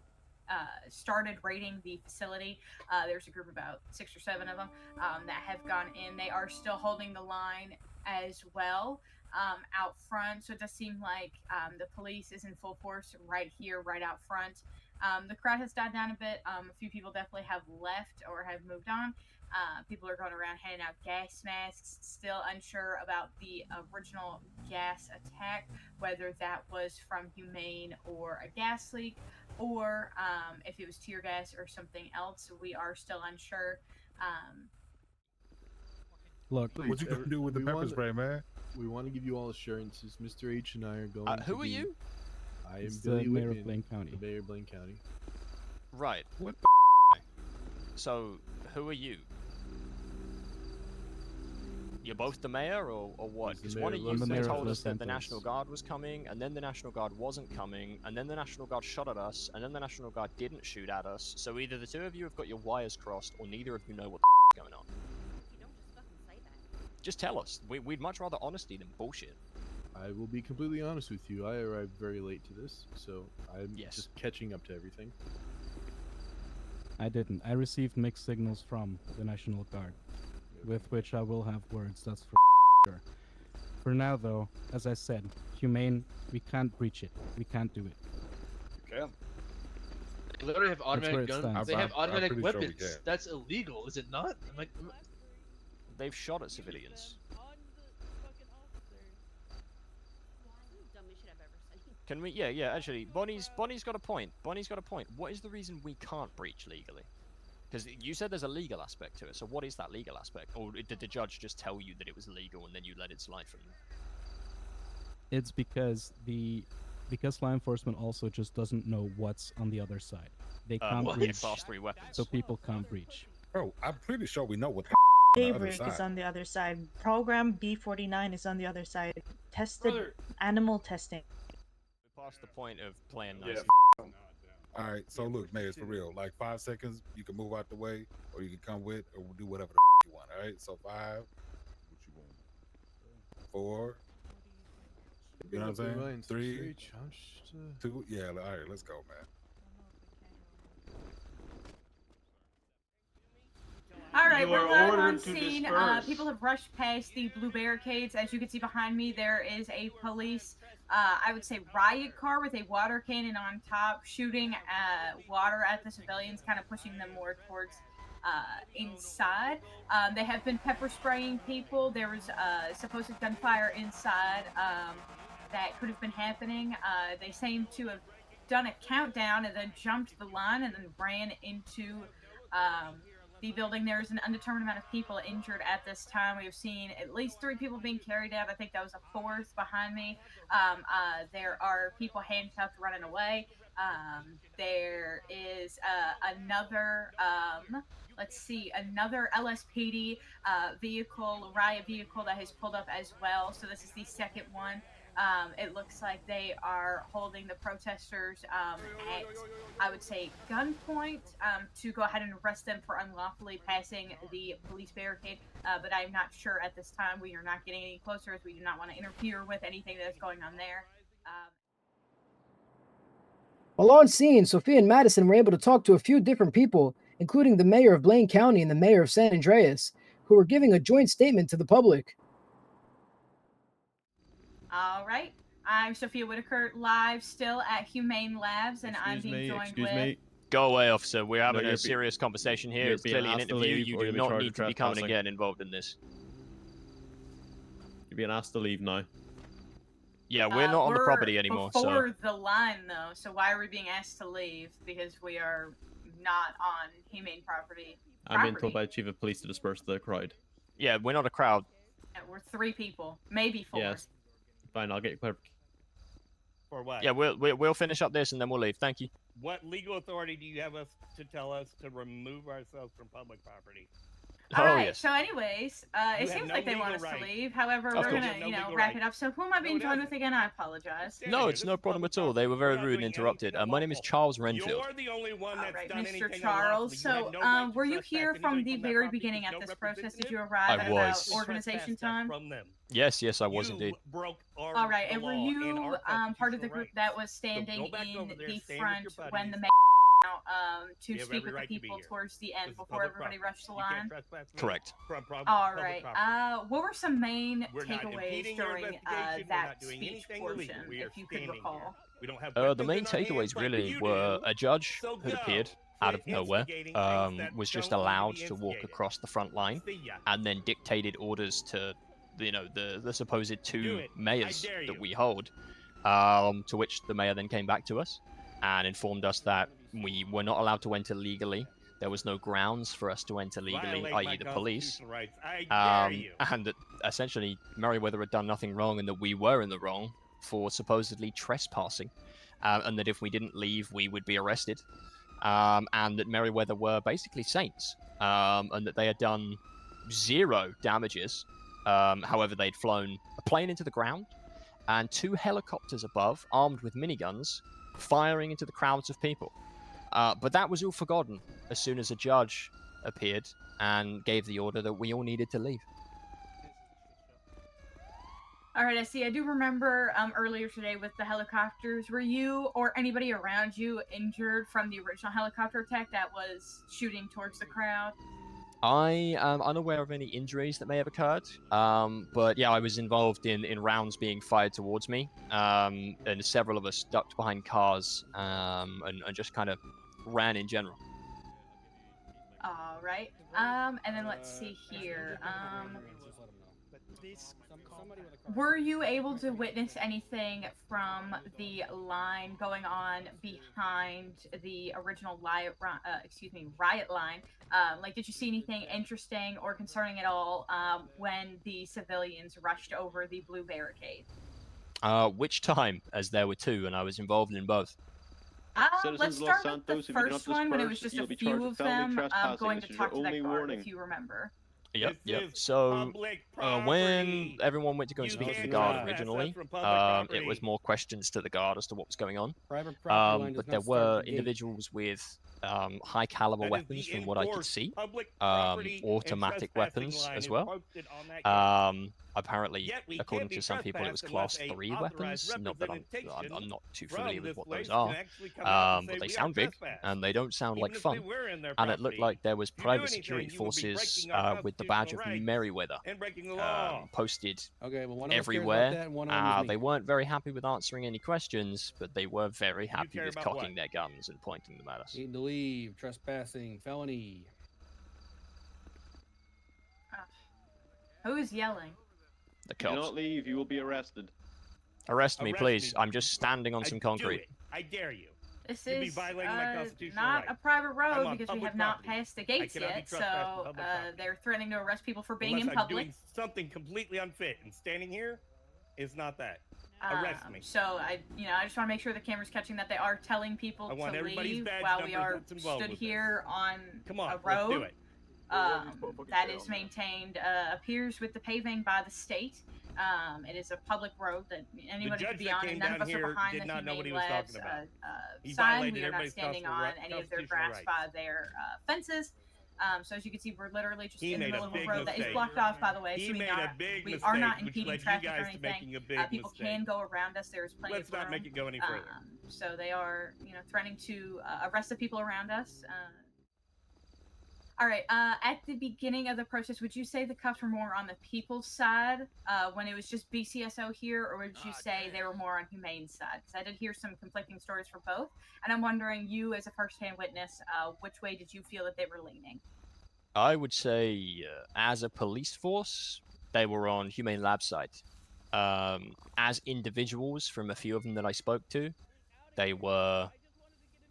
B: started raiding the facility. There's a group of about 6 or 7 of them that have gone in. They are still holding the line as well out front, so it does seem like the police is in full force right here, right out front. The crowd has died down a bit. A few people definitely have left or have moved on. People are going around handing out gas masks, still unsure about the original gas attack, whether that was from Humane or a gas leak, or if it was tear gas or something else. We are still unsure.
O: Look, what you gonna do with the pepper spray, man?
R: We want to give you all assurances. Mr. H and I are going to
G: Who are
R: be...
G: you?
R: I am
S: It's
R: Billy
S: the mayor of
R: Whitman,
S: Blaine County.
R: the mayor of Blaine County.
G: Right.
O: What
G: So, who are you? You're both the mayor, or what?
R: He's the
G: Because one of
R: mayor
G: you
R: of Los
G: told
R: Santos.
G: us that the National Guard was coming, and then the National Guard wasn't coming, and then the National Guard shot at us, and then the National Guard didn't shoot at us. So either the two of you have got your wires crossed, or neither of you know what the is going on.
M: You don't just fucking say that.
G: Just tell us. We'd much rather honesty than bullshit.
R: I will be completely honest with you. I arrived very late to this, so I'm
G: Yes.
R: just catching up to everything.
P: I didn't. I received mixed signals from the National Guard, with which I will have words, that's for sure. For now, though, as I said, humane, we can't breach it. We can't do it.
S: You can. They literally have
P: That's where
S: automatic
P: it
S: guns.
P: stands.
S: They have
O: I'm
S: automatic
O: pretty sure we
S: weapons.
O: can.
S: That's illegal, is it not?
G: They've shot at civilians.
M: Dumbest shit I've ever seen.
G: Can we? Yeah. Actually, Bonnie's got a point. Bonnie's got a point. What is the reason we can't breach legally? Because you said there's a legal aspect to it. So what is that legal aspect? Or did the judge just tell you that it was legal and then you let it slide from you?
P: It's because law enforcement also just doesn't know what's on the other side. They can't
G: What?
P: breach,
G: Class 3 weapons.
P: so people can't breach.
O: Bro, I'm pretty sure we know what the on the other
T: Daybreak is
O: side.
T: on the other side. Program B49 is on the other side. Tested animal testing.
G: We're past the point of playing nice.
O: All right, so look, Mayor, for real, like 5 seconds, you can move out the way, or you can come with, or do whatever the you want. All right, so 5, 4, you know what I'm saying? 3, 2, yeah. All right, let's go, man.
B: All right,
U: You
B: we're
U: are
B: live
U: ordered
B: on
U: to
B: scene.
U: disperse.
B: People have rushed past the blue barricades. As you can see behind me, there is a police, I would say, riot car with a water cannon on top, shooting water at the civilians, kind of pushing them more towards inside. They have been pepper spraying people. There was supposed gunfire inside that could have been happening. They seem to have done a countdown and then jumped the line and then ran into the building. There is an undetermined amount of people injured at this time. We have seen at least 3 people being carried out. I think that was a 4th behind me. There are people handcuffed running away. There is another, let's see, another LSPD riot vehicle that has pulled up as well. So this is the second one. It looks like they are holding the protesters at, I would say, gunpoint to go ahead and arrest them for unlawfully passing the police barricade. But I'm not sure at this time. We are not getting any closer as we do not want to interfere with anything that's going on there.
A: While on scene, Sophia and Madison were able to talk to a few different people, including the mayor of Blaine County and the mayor of San Andreas, who were giving a joint statement to the public.
B: All right. I'm Sophia Whitaker, live still at Humane Labs, and I'm being joined with...
G: Go away, officer. We're having
V: you're
G: a serious conversation here.
V: you're
G: It's
V: being
G: clearly an
V: asked to
G: interview.
V: leave
G: You
V: or
G: do
V: you'll be
G: not
V: charged
G: need
V: with
G: to be coming and
V: trespassing.
G: getting involved in this.
V: You're being asked to leave now.
G: Yeah, we're not on the
B: we're
G: property anymore,
B: before
G: so...
B: the line, though, so why are we being asked to leave? Because we are not on humane property.
V: I'm being told by the chief of police to disperse the crowd.
G: Yeah, we're not a crowd.
B: Yeah, we're 3 people, maybe 4.
V: Yes. Fine, I'll get you clarification.
W: For what?
G: Yeah, we'll finish up this and then we'll leave. Thank you.
W: What legal authority do you have us to tell us to remove ourselves from public property?
B: All
G: Oh,
B: right.
G: yes.
B: So, anyways,
W: You
B: it
W: have
B: seems
W: no
B: like they want
W: legal
B: us to
W: right.
B: leave. However,
W: Of
B: we're
W: course.
B: gonna,
W: No legal
B: wrap
W: right.
B: it up. So, who am I being joined with again? I apologize.
G: No, it's no problem at all. They were very rude and interrupted. My name is Charles Renfield.
W: You're the only one that's
B: All right,
W: done
B: Mr.
W: anything
B: Charles.
W: unlawfully. You
B: So,
W: have no right to
B: were you
W: trespass
B: here
W: anybody
B: from the
W: from that
B: very
W: property.
B: beginning
W: There's
B: at
W: no
B: this process? Did you
W: representative.
B: arrive
G: I
B: at
G: was.
B: about organization time?
W: From them.
G: Yes, I was
W: You
G: indeed.
W: broke our
B: All right,
W: the
B: and were
W: law
B: you
W: and our
B: part of the
W: constitutional
B: group
W: rights.
B: that was
W: So
B: standing
W: go back
B: in
W: over there,
B: the
W: stand with
B: front
W: your
B: when the
W: buddies.
B: mayor to
W: You have
B: speak
W: every
B: with
W: right
B: the
W: to be
B: people
W: here.
B: towards the
W: This
B: end
W: is
B: before
W: public
B: everybody
W: property.
B: rushed the
W: You can't
B: line?
W: trespass me
G: Correct.
W: from
B: All
W: public
B: right.
W: property.
B: What were some main
W: We're not
B: takeaways
W: impeding your
B: during
W: investigation. We're
B: that
W: not doing
B: speech
W: anything
B: portion,
W: illegal. We are
B: if you could
W: standing
B: recall?
W: here. We don't have
G: The
W: weapons
G: main
W: in our hands
G: takeaways
W: like
G: really
W: you
G: were
W: do.
G: a judge
W: So
G: who'd
W: go.
G: appeared out of
W: Quit
G: nowhere,
W: instigating things that
G: was just
W: don't need to
G: allowed
W: be
G: to walk
W: instigated.
G: across the front line
W: See ya.
G: and then dictated orders to, the supposed
W: Do
G: 2
W: it. I
G: mayors
W: dare
G: that
W: you.
G: we hold, to which the mayor then came back to us and informed us that we were not allowed to enter legally. There was no grounds for us to enter legally,
W: Violate
G: i.e.
W: my
G: the police.
W: constitutional rights. I dare you.
G: And that essentially Merriweather had done nothing wrong and that we were in the wrong for supposedly trespassing, and that if we didn't leave, we would be arrested, and that Merriweather were basically saints, and that they had done 0 damages. However, they'd flown a plane into the ground and 2 helicopters above, armed with miniguns, firing into the crowds of people. But that was all forgotten as soon as a judge appeared and gave the order that we all needed to leave.
B: All right, I see. I do remember earlier today with the helicopters. Were you or anybody around you injured from the original helicopter attack that was shooting towards the crowd?
G: I am unaware of any injuries that may have occurred, but yeah, I was involved in rounds being fired towards me, and several of us ducked behind cars and just kind of ran in general.
B: All right. And then let's see here. Were you able to witness anything from the line going on behind the original riot line? Like, did you see anything interesting or concerning at all when the civilians rushed over the blue barricade?
G: Which time? As there were two, and I was involved in both.
B: Let's start with the first one when it was just a few of them going to talk to that guard, if you remember.
G: Yep. So when everyone went to go and speak to the guard originally, it was more questions to the guard as to what was going on. But there were individuals with high caliber weapons, from what I could see, automatic weapons as well. Apparently, according to some people, it was class 3 weapons. Not that I'm not too familiar with what those are, but they sound big and they don't sound like fun. And it looked like there was private security forces with the badge of Merryweather posted everywhere. They weren't very happy with answering any questions, but they were very happy with cocking their guns and pointing them at us.
C: Need to leave. Trespassing. Felony.
B: Who's yelling?
G: The cops.
V: Do not leave. You will be arrested.
G: Arrest me, please. I'm just standing on some concrete.
W: I dare you.
B: This
W: You'll be
B: is
W: violating my constitutional
B: not
W: right.
B: a private road
W: I'm on
B: because we
W: public
B: have not
W: property.
B: passed the gates
W: cannot be
B: yet,
W: trespassed on
B: so
W: public property.
B: they're threatening to arrest people for being
W: Unless
B: in
W: I'm
B: public.
W: doing something completely unfit, and standing here is not that. Arrest me.
B: So I just want to make sure the camera's catching that they are telling people
W: I want
B: to
W: everybody's
B: leave
W: badge
B: while we
W: numbers
B: are
W: that's involved
B: stood
W: with
B: here on
W: Come on,
B: a
W: let's
B: road
W: do it.
B: that is maintained, appears with the paving by the state. It is a public road that anybody could be on, and none of us are behind the Humane Labs sign. We are not standing on any of their grass by their fences. So as you can see, we're literally just in the middle of a road that is blocked off, by the way. So we are not impeding traffic or anything. People can go around us. There is plenty of room.
W: Let's not make it go any further.
B: So they are, threatening to arrest the people around us. All right. At the beginning of the process, would you say the cops were more on the people's side when it was just BCSO here, or would you say they were more on Humane's side? Because I did hear some conflicting stories for both, and I'm wondering, you as a first-hand witness, which way did you feel that they were leaning?
G: I would say, as a police force, they were on Humane Lab's side. As individuals, from a few of them that I spoke to, they were,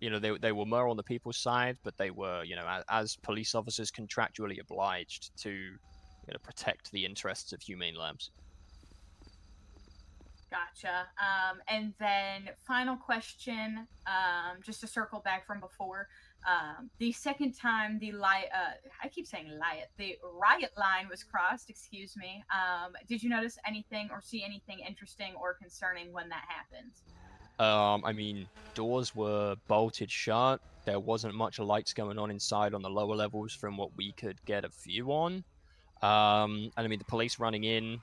G: they were more on the people's side, but they were, as police officers, contractually obliged to, protect the interests of Humane Labs.
B: Gotcha. And then final question, just to circle back from before. The second time the riot line was crossed, excuse me, did you notice anything or see anything interesting or concerning when that happened?
G: I mean, doors were bolted shut. There wasn't much lights going on inside on the lower levels from what we could get a view on. And I mean, the police running in,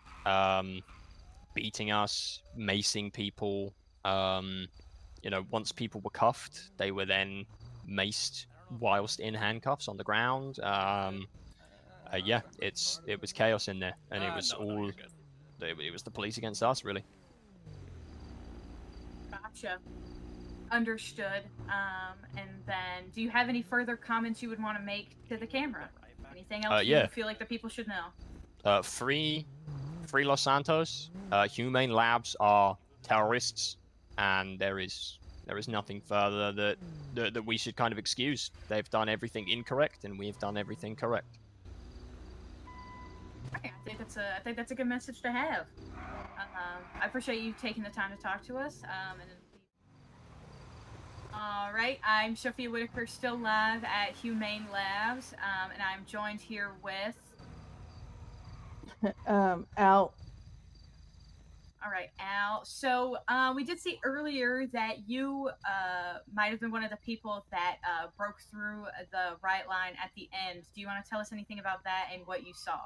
G: beating us, macing people. Once people were cuffed, they were then maced whilst in handcuffs on the ground. Yeah, it was chaos in there, and it was it was the police against us, really.
B: Gotcha. Understood. And then, do you have any further comments you would want to make to the camera? Anything else you feel like the people should know?
G: Free Los Santos. Humane Labs are terrorists, and there is nothing further that we should kind of excuse. They've done everything incorrect, and we've done everything correct.
B: Okay, I think that's a good message to have. I appreciate you taking the time to talk to us. All right, I'm Sophia Whitaker, still live at Humane Labs, and I'm joined here with
K: Al.
B: All right, Al. So we did see earlier that you might have been one of the people that broke through the riot line at the end. Do you want to tell us anything about that and what you saw?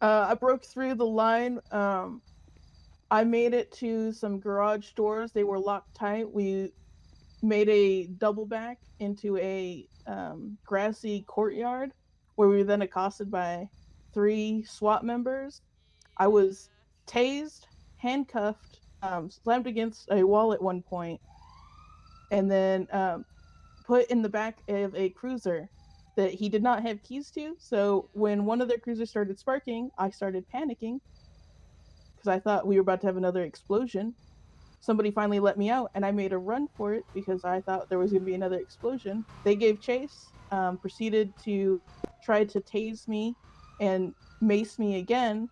K: I broke through the line I made it to some garage doors. They were locked tight. We made a double back into a grassy courtyard where we were then accosted by 3 SWAT members. I was tased, handcuffed, slammed against a wall at one point, and then put in the back of a cruiser that he did not have keys to. So when one of their cruisers started sparking, I started panicking because I thought we were about to have another explosion. Somebody finally let me out, and I made a run for it because I thought there was going to be another explosion. They gave chase, proceeded to try to tase me and mace me again,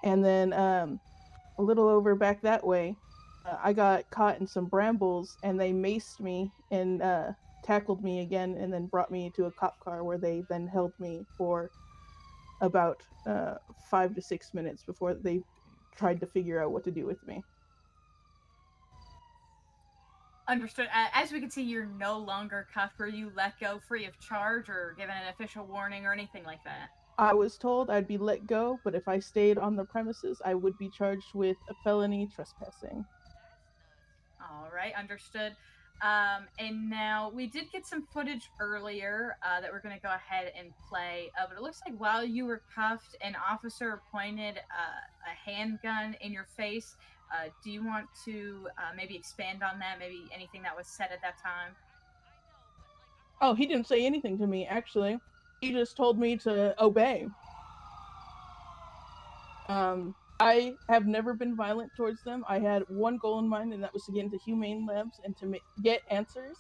K: and then a little over back that way, I got caught in some brambles, and they maced me and tackled me again, and then brought me to a cop car where they then held me for about 5 to 6 minutes before they tried to figure out what to do with me.
B: Understood. As we can see, you're no longer cuffed. Were you let go free of charge or given an official warning or anything like that?
K: I was told I'd be let go, but if I stayed on the premises, I would be charged with a felony trespassing.
B: All right, understood. And now we did get some footage earlier that we're going to go ahead and play. But it looks like while you were cuffed, an officer pointed a handgun in your face. Do you want to maybe expand on that? Maybe anything that was said at that time?
K: Oh, he didn't say anything to me, actually. He just told me to obey. I have never been violent towards them. I had one goal in mind, and that was to get into Humane Labs and to get answers.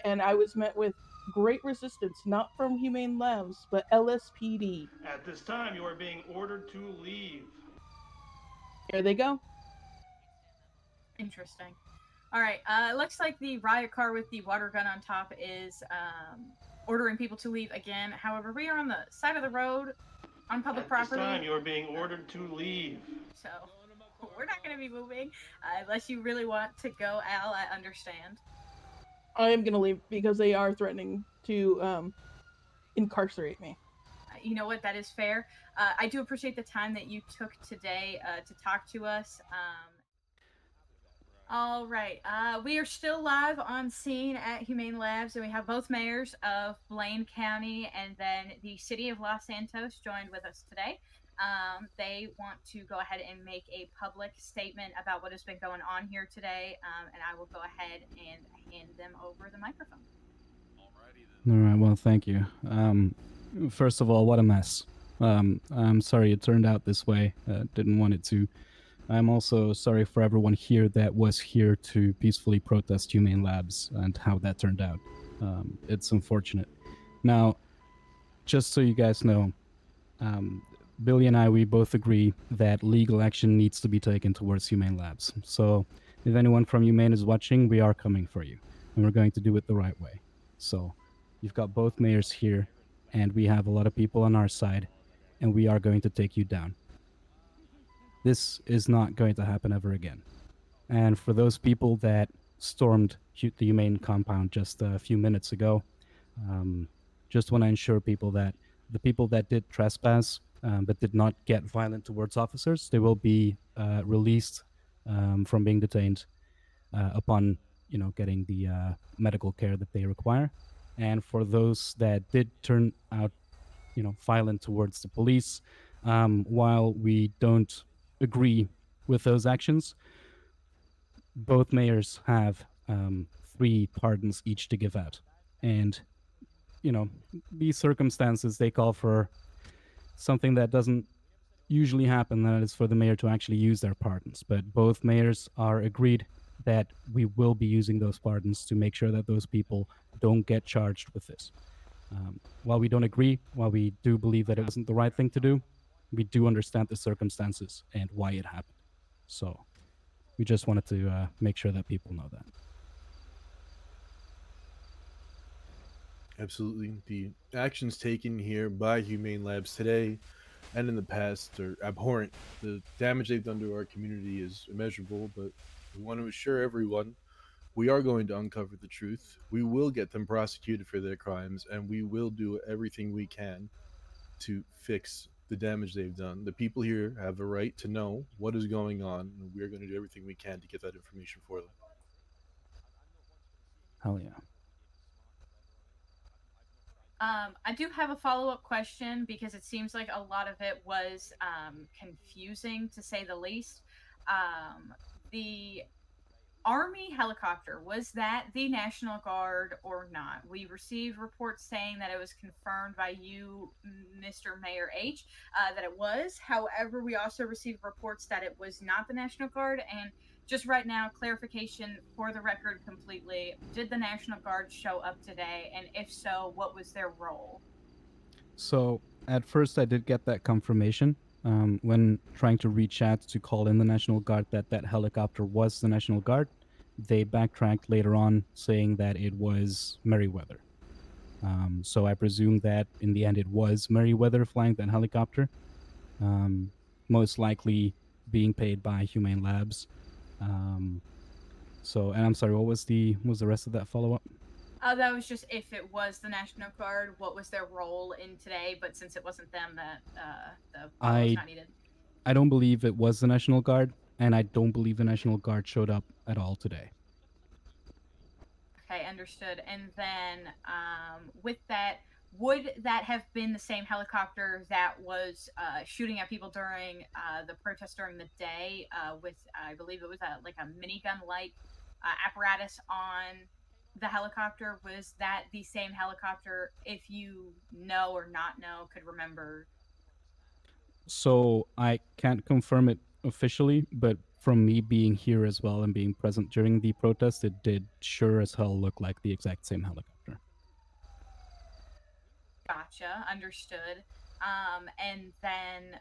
K: And I was met with great resistance, not from Humane Labs, but LSPD.
D: At this time, you are being ordered to leave.
K: Here they go.
B: Interesting. All right. It looks like the riot car with the water gun on top is ordering people to leave again. However, we are on the side of the road on public property.
D: At this time, you are being ordered to leave.
B: So we're not going to be moving unless you really want to go, Al. I understand.
K: I am going to leave because they are threatening to incarcerate me.
B: You know what? That is fair. I do appreciate the time that you took today to talk to us. All right. We are still live on scene at Humane Labs, and we have both mayors of Blaine County and then the city of Los Santos joined with us today. They want to go ahead and make a public statement about what has been going on here today, and I will go ahead and hand them over the microphone.
P: All right. Well, thank you. First of all, what a mess. I'm sorry it turned out this way. Didn't want it to. I'm also sorry for everyone here that was here to peacefully protest Humane Labs and how that turned out. It's unfortunate. Now, just so you guys know, Billy and I, we both agree that legal action needs to be taken towards Humane Labs. So if anyone from Humane is watching, we are coming for you, and we're going to do it the right way. So you've got both mayors here, and we have a lot of people on our side, and we are going to take you down. This is not going to happen ever again. And for those people that stormed the Humane compound just a few minutes ago, just want to ensure people that the people that did trespass but did not get violent towards officers, they will be released from being detained upon getting the medical care that they require. And for those that did turn out violent towards the police, while we don't agree with those actions, both mayors have 3 pardons each to give out. And, these circumstances, they call for something that doesn't usually happen, that is for the mayor to actually use their pardons. But both mayors are agreed that we will be using those pardons to make sure that those people don't get charged with this. While we don't agree, while we do believe that it wasn't the right thing to do, we do understand the circumstances and why it happened. So we just wanted to make sure that people know that.
R: Absolutely. The actions taken here by Humane Labs today and in the past are abhorrent. The damage they've done to our community is immeasurable, but we want to assure everyone we are going to uncover the truth. We will get them prosecuted for their crimes, and we will do everything we can to fix the damage they've done. The people here have a right to know what is going on, and we're going to do everything we can to get that information for them.
P: Hell yeah.
B: I do have a follow-up question because it seems like a lot of it was confusing, to say the least. The Army helicopter, was that the National Guard or not? We received reports saying that it was confirmed by you, Mr. Mayor H, that it was. However, we also received reports that it was not the National Guard. And just right now, clarification for the record completely. Did the National Guard show up today? And if so, what was their role?
P: So at first I did get that confirmation when trying to reach out to call in the National Guard that that helicopter was the National Guard. They backtracked later on saying that it was Merryweather. So I presume that in the end it was Merryweather flying that helicopter, most likely being paid by Humane Labs. So, and I'm sorry, what was the rest of that follow up?
B: That was just if it was the National Guard, what was their role in today? But since it wasn't them, that the follow is not needed.
P: I don't believe it was the National Guard, and I don't believe the National Guard showed up at all today.
B: Okay, understood. And then with that, would that have been the same helicopter that was shooting at people during the protest during the day with, I believe it was like a minigun-like apparatus on the helicopter? Was that the same helicopter, if you know or not know, could remember?
P: So I can't confirm it officially, but from me being here as well and being present during the protest, it did sure as hell look like the exact same helicopter.
B: Gotcha, understood. And then,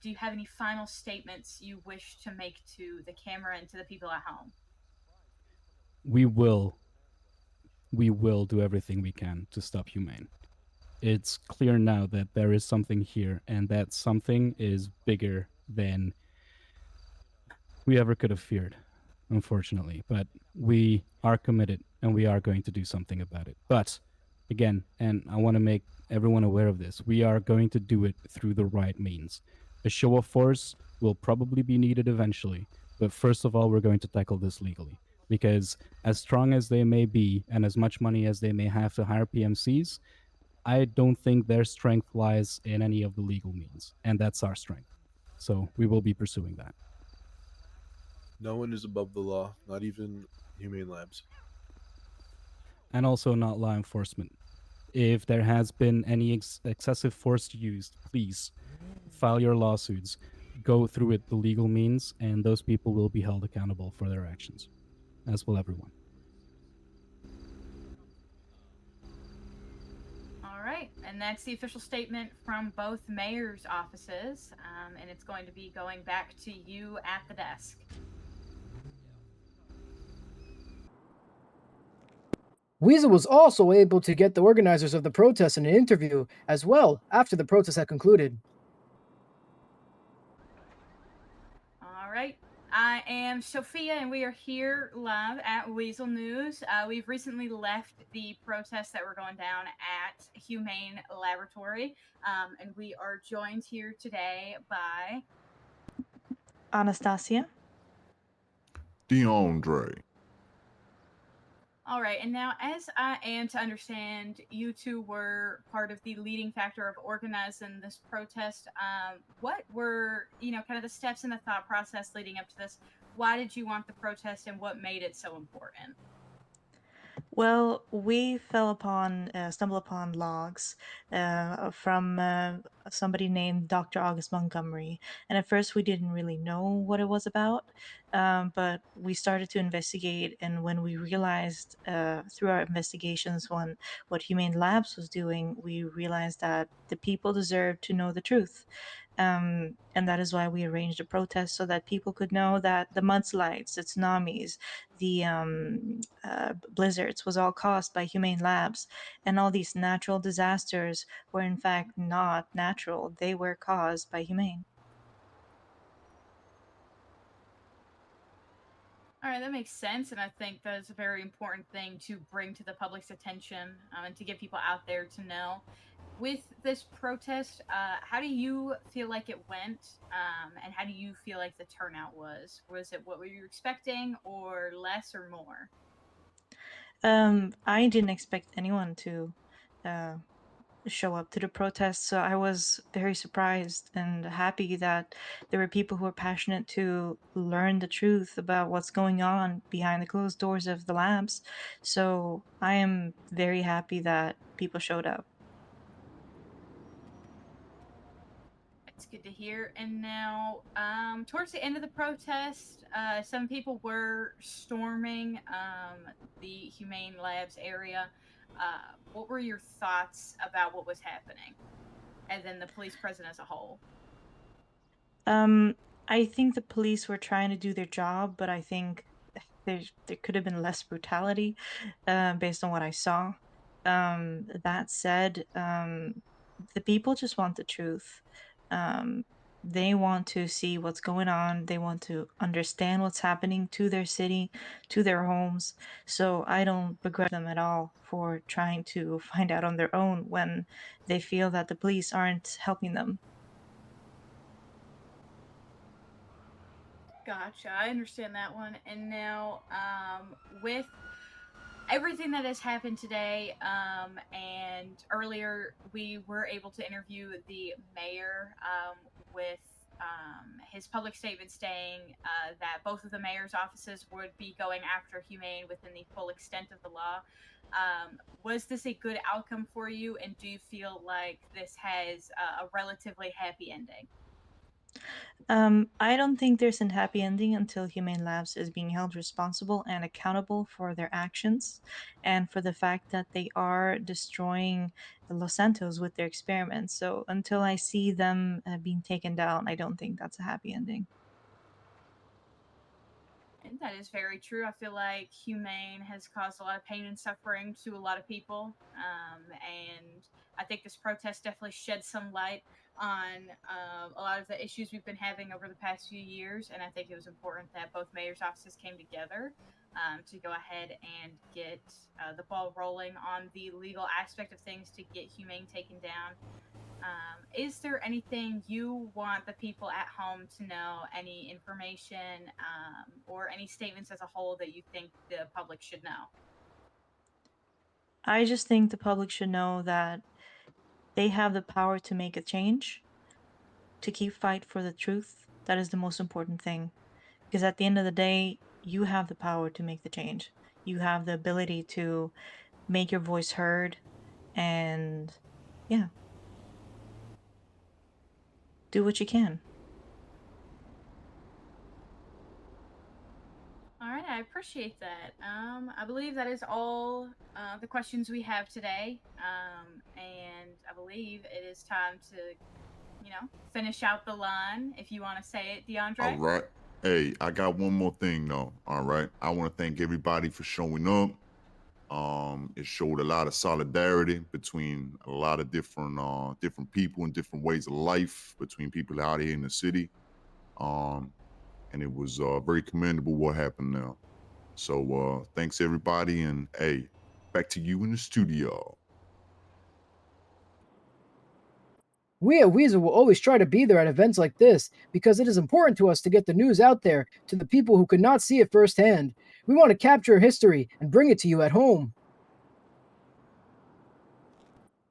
B: do you have any final statements you wish to make to the camera and to the people at home?
P: We will do everything we can to stop Humane. It's clear now that there is something here, and that something is bigger than we ever could have feared, unfortunately. But we are committed, and we are going to do something about it. But again, and I want to make everyone aware of this, we are going to do it through the right means. A show of force will probably be needed eventually, but first of all, we're going to tackle this legally. Because as strong as they may be, and as much money as they may have to hire PMCs, I don't think their strength lies in any of the legal means, and that's our strength. So we will be pursuing that.
R: No one is above the law, not even Humane Labs.
P: And also not law enforcement. If there has been any excessive force used, please file your lawsuits, go through it the legal means, and those people will be held accountable for their actions, as will everyone.
B: All right, and that's the official statement from both mayor's offices, and it's going to be going back to you at the desk.
A: Weazel was also able to get the organizers of the protest in an interview as well after the protest had concluded.
B: All right. I am Sophia, and we are here live at Weazel News. We've recently left the protests that were going down at Humane Laboratory, and we are joined here today by
T: Anastasia.
E: DeAndre.
B: All right, and now as I am to understand, you two were part of the leading factor of organizing this protest. What were, kind of the steps in the thought process leading up to this? Why did you want the protest, and what made it so important?
T: Well, we stumbled upon logs from somebody named Dr. August Montgomery. And at first, we didn't really know what it was about, but we started to investigate. And when we realized through our investigations what Humane Labs was doing, we realized that the people deserve to know the truth. And that is why we arranged a protest so that people could know that the mudslides, the tsunamis, the blizzards was all caused by Humane Labs, and all these natural disasters were in fact not natural; they were caused by Humane.
B: All right, that makes sense, and I think that is a very important thing to bring to the public's attention and to get people out there to know. with this protest, how do you feel like it went, and how do you feel like the turnout was? Was it what were you expecting, or less, or more?
T: I didn't expect anyone to show up to the protest, so I was very surprised and happy that there were people who were passionate to learn the truth about what's going on behind the closed doors of the labs. So I am very happy that people showed up.
B: It's good to hear. And now, towards the end of the protest, some people were storming the Humane Labs area. What were your thoughts about what was happening, and then the police presence as a whole?
T: Um, I think the police were trying to do their job, but I think there could have been less brutality, based on what I saw. That said, the people just want the truth. Um, they want to see what's going on. They want to understand what's happening to their city, to their homes. So I don't begrudge them at all for trying to find out on their own when they feel that the police aren't helping them.
B: Gotcha. I understand that one. And now, with everything that has happened today, and earlier we were able to interview the mayor, with his public statement saying that both of the mayor's offices would be going after Humane within the full extent of the law. Was this a good outcome for you, and do you feel like this has a relatively happy ending?
T: I don't think there's a happy ending until Humane Labs is being held responsible and accountable for their actions and for the fact that they are destroying Los Santos with their experiments. So until I see them being taken down, I don't think that's a happy ending.
B: And that is very true. I feel like Humane has caused a lot of pain and suffering to a lot of people. And I think this protest definitely shed some light on a lot of the issues we've been having over the past few years. And I think it was important that both mayor's offices came together to go ahead and get the ball rolling on the legal aspect of things to get Humane taken down. Is there anything you want the people at home to know? Any information, or any statements as a whole that you think the public should know?
T: I just think the public should know that they have the power to make a change, to keep fight for the truth. That is the most important thing. Because at the end of the day, you have the power to make the change. You have the ability to make your voice heard and yeah, do what you can.
B: All right, I appreciate that. I believe that is all the questions we have today, and I believe it is time to, finish out the line. If you want to say it, DeAndre.
E: All right. Hey, I got one more thing though. All right. I want to thank everybody for showing up. It showed a lot of solidarity between a lot of different people and different ways of life between people out here in the city. And it was very commendable what happened now. So thanks everybody, and hey, back to you in the studio.
A: We at Weazel will always try to be there at events like this because it is important to us to get the news out there to the people who could not see it firsthand. We want to capture history and bring it to you at home.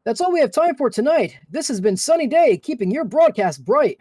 A: That's all we have time for tonight. This has been Sunny Day, keeping your broadcast bright.